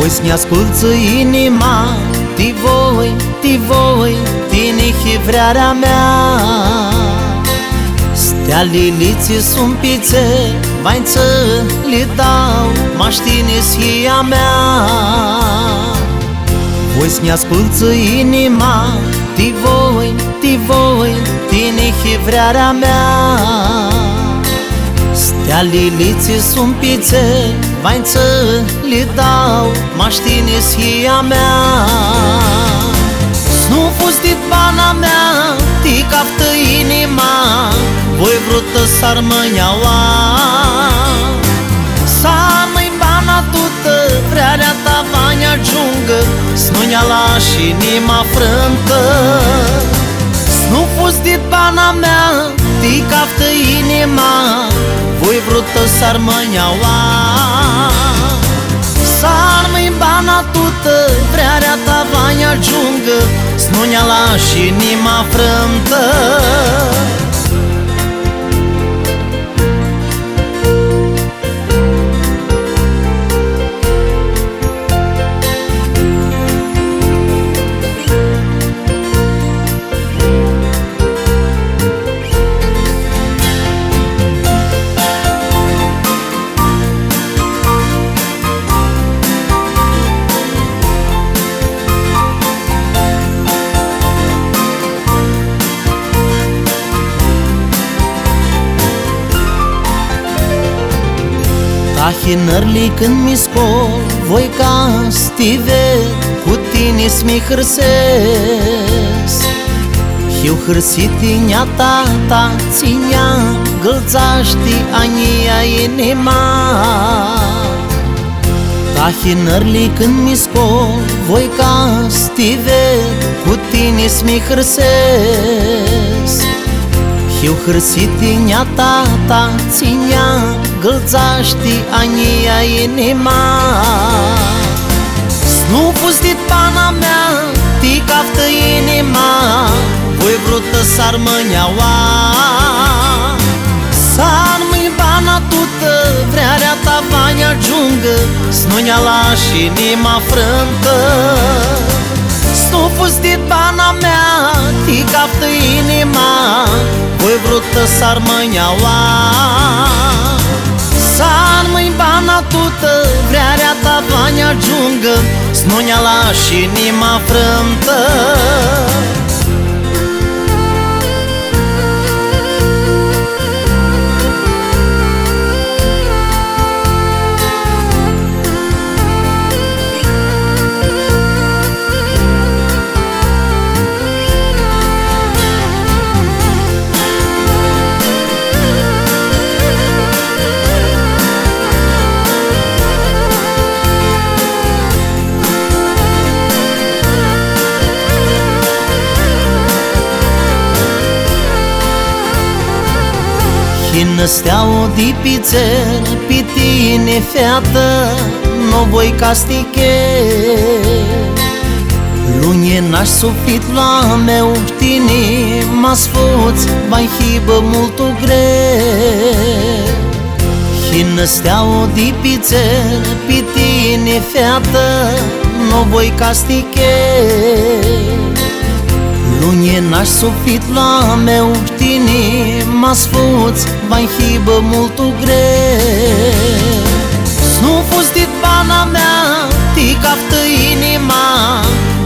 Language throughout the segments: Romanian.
Voi-ți ne-asculță inima, ti voi, tine chivrearea mea. Stea liliții sunt pițe, vaință le dau, maștine-s ea mea. Voi-ți ne-asculță inima, ti voi, tine chivrearea mea. Stea liliții sunt pițe, vaință le dau, maștine-s ea mea. Nu fustit bana mea, ti captă inima, voi vrută s-ar mâneaua. S-ar-mi bana tută, vrearea ta va-ne ajungă, snuneala și inima frântă. Nu fustit bana mea, ti captă inima, voi vrută s-ar mâneaua. S-ar-mi bana tută, vrearea ta va-ne ajungă, snuneala și inima frântă. Ahinările când mi scol, voi ca stive, cu tine-s mi hârsesc. Eu hârsitinea ta, ținea, gălțaști ania inima. Ahinările când mi scol, voi ca stive, cu tine-s mi hârsesc. Eu hârsitinea ta, ținea, gălțaști ania inima. Nu fustit pana mea, ti captă inima, voi vrută s-ar mâneaua. S-ar-mi bana tută, vrearea ta va-ne ajungă, snuneala și inima frântă. Nu fustit bana mea, ti captă inima, voi vrută s-ar mâneaua. S-ar-mi bana tută, vrearea ta va-ne ajungă, snuneala și inima frântă. Chină steaua de pițel, pe tine, feată, nu voi castiche. Luni n-aș sufit la meu, tine m-a sfuț, mai hibă multul greu. Chină steaua de pițel, pe tine, feată, nu voi castiche. Luni n-aș sufit la meu, tine m-a sfuț, vai hibă multul greu. Nu fustit bana mea, ti captă inima,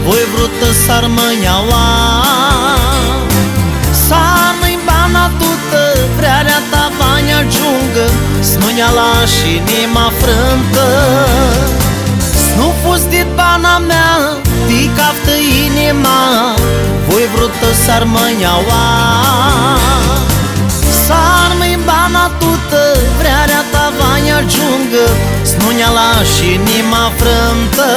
voi vrută s-ar mâneaua. S-ar-mi bana tută, vrearea ta va-ne ajungă, snuneala și inima frântă. Nu fustit bana mea, ti captă inima, voi vrută s-ar mâneaua. S-ar-mi bana tută, vrearea ta va-ne ajungă, snuneala și inima frântă.